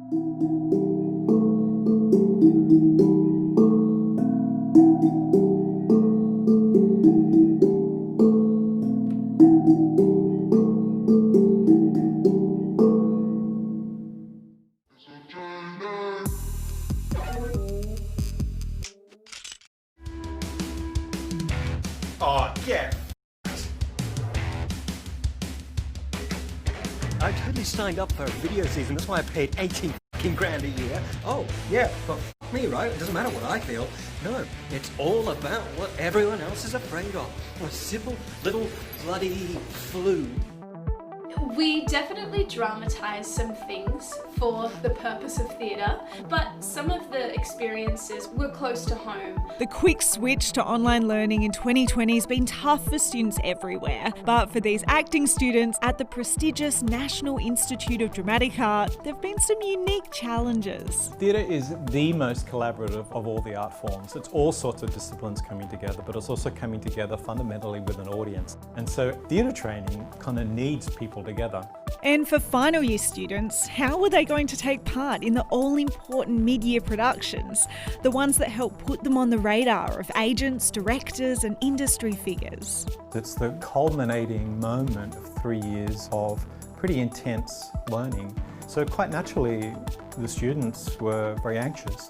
Oh, yeah. I totally signed up for a video season. That's why I paid 18 grand a year. Oh, yeah, but me, right? It doesn't matter what I feel. No, it's all about what everyone else is afraid of. A simple little bloody flu. We definitely dramatise some things for the purpose of theatre, but some of the experiences were close to home. The quick switch to online learning in 2020 has been tough for students everywhere, but for these acting students at the prestigious National Institute of Dramatic Art, there have been some unique challenges. Theatre is the most collaborative of all the art forms. It's all sorts of disciplines coming together, but it's also coming together fundamentally with an audience. And so theatre training kind of needs people together. And for final year students, how were they going to take part in the all-important mid-year productions, the ones that help put them on the radar of agents, directors and industry figures? It's the culminating moment of 3 years of pretty intense learning. So quite naturally, the students were very anxious.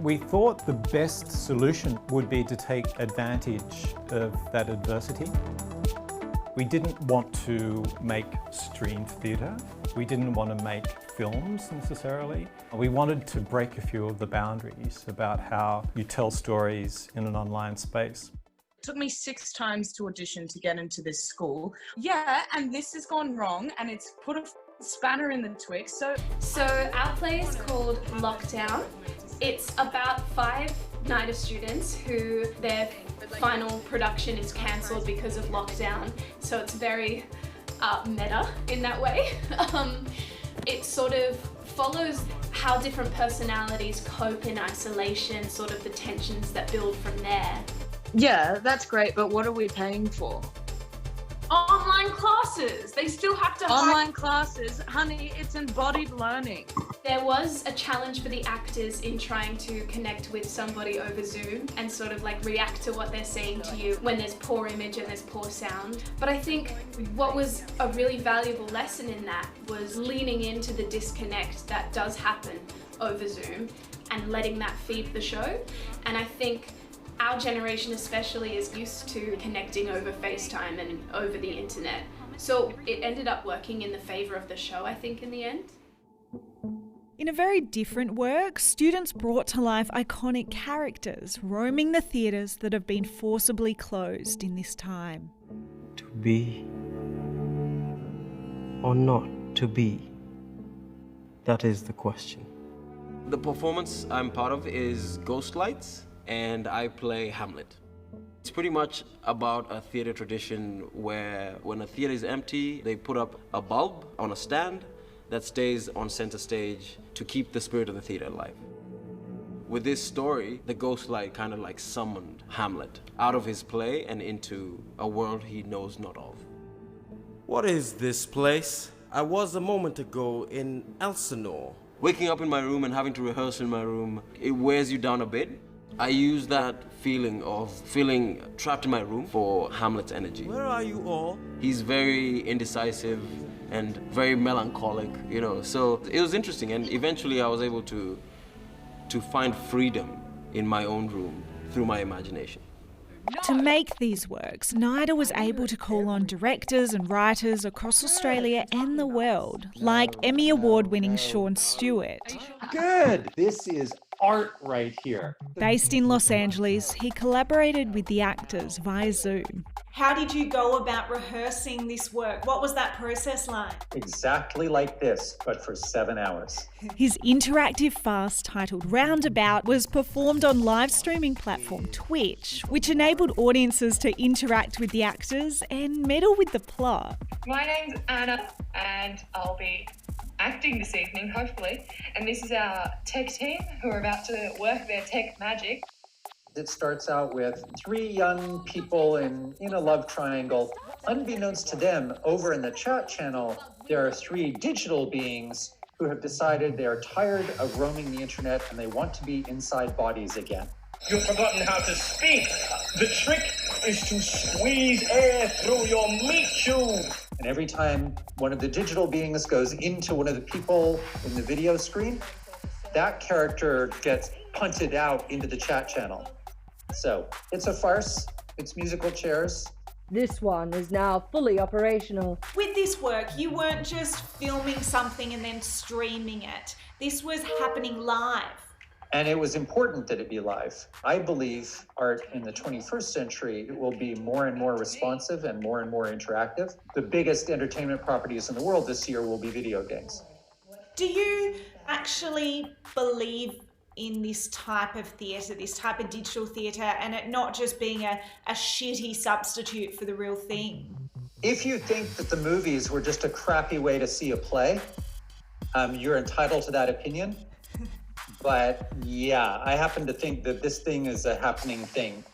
We thought the best solution would be to take advantage of that adversity. We didn't want to make streamed theatre. We didn't want to make films necessarily. We wanted to break a few of the boundaries about how you tell stories in an online space. It took me 6 times to audition to get into this school. Yeah, and this has gone wrong and it's put a spanner in the Twix. So our play is called Lockdown. It's about 5 NIDA students who their final production is cancelled because of lockdown. So it's very meta in that way. It sort of follows how different personalities cope in isolation, sort of the tensions that build from there. Yeah, that's great, but what are we paying for? Online classes! They still have to Online classes, honey, it's embodied learning. There was a challenge for the actors in trying to connect with somebody over Zoom and sort of like react to what they're saying to you when there's poor image and there's poor sound. But I think what was a really valuable lesson in that was leaning into the disconnect that does happen over Zoom and letting that feed the show. And I think our generation especially is used to connecting over FaceTime and over the internet. So it ended up working in the favour of the show, I think, in the end. In a very different work, students brought to life iconic characters roaming the theatres that have been forcibly closed in this time. To be or not to be? That is the question. The performance I'm part of is Ghost Lights, and I play Hamlet. It's pretty much about a theatre tradition where when a theatre is empty, they put up a bulb on a stand that stays on center stage to keep the spirit of the theatre alive. With this story, the ghost light kind of like summoned Hamlet out of his play and into a world he knows not of. What is this place? I was a moment ago in Elsinore. Waking up in my room and having to rehearse in my room, it wears you down a bit. I use that feeling of feeling trapped in my room for Hamlet's energy. Where are you all? He's very indecisive and very melancholic, you know, so it was interesting, and eventually I was able to find freedom in my own room through my imagination. To make these works, NIDA was able to call on directors and writers across Australia and the world, like Emmy Award-winning Sean Stewart. Good! This is art right here. Based in Los Angeles, he collaborated with the actors via Zoom. How did you go about rehearsing this work? What was that process like? Exactly like this, but for 7 hours. His interactive farce titled Roundabout was performed on live streaming platform Twitch, which enabled audiences to interact with the actors and meddle with the plot. My name's Anna and I'll be acting this evening, hopefully. And this is our tech team who are about to work their tech magic. It starts out with 3 young people in a love triangle. Unbeknownst to them, over in the chat channel, there are 3 digital beings who have decided they are tired of roaming the internet and they want to be inside bodies again. You've forgotten how to speak. The trick is to squeeze air through your meat tube. And every time one of the digital beings goes into one of the people in the video screen, that character gets punted out into the chat channel. So it's a farce. It's musical chairs. This one is now fully operational. With this work, you weren't just filming something and then streaming it. This was happening live. And it was important that it be live. I believe art in the 21st century will be more and more responsive and more interactive. The biggest entertainment properties in the world this year will be video games. Do you actually believe in this type of theatre, this type of digital theatre, and it not just being a shitty substitute for the real thing? If you think that the movies were just a crappy way to see a play, you're entitled to that opinion. But yeah, I happen to think that this thing is a happening thing.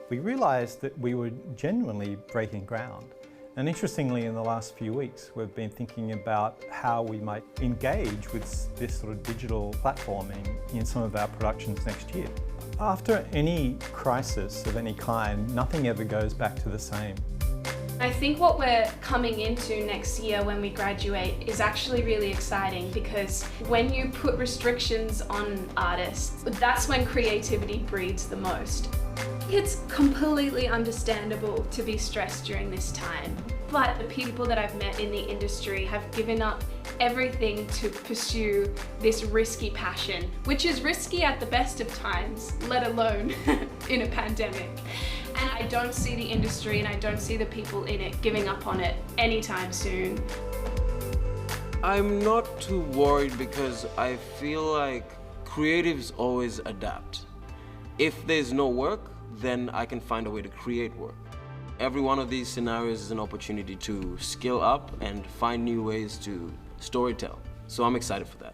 We realised that we were genuinely breaking ground. And interestingly, in the last few weeks, we've been thinking about how we might engage with this sort of digital platforming in some of our productions next year. After any crisis of any kind, nothing ever goes back to the same. I think what we're coming into next year when we graduate is actually really exciting, because when you put restrictions on artists, that's when creativity breeds the most. It's completely understandable to be stressed during this time, but the people that I've met in the industry have given up everything to pursue this risky passion, which is risky at the best of times, let alone in a pandemic. And I don't see the industry and I don't see the people in it giving up on it anytime soon. I'm not too worried because I feel like creatives always adapt. If there's no work, then I can find a way to create work. Every one of these scenarios is an opportunity to skill up and find new ways to storytell. So I'm excited for that.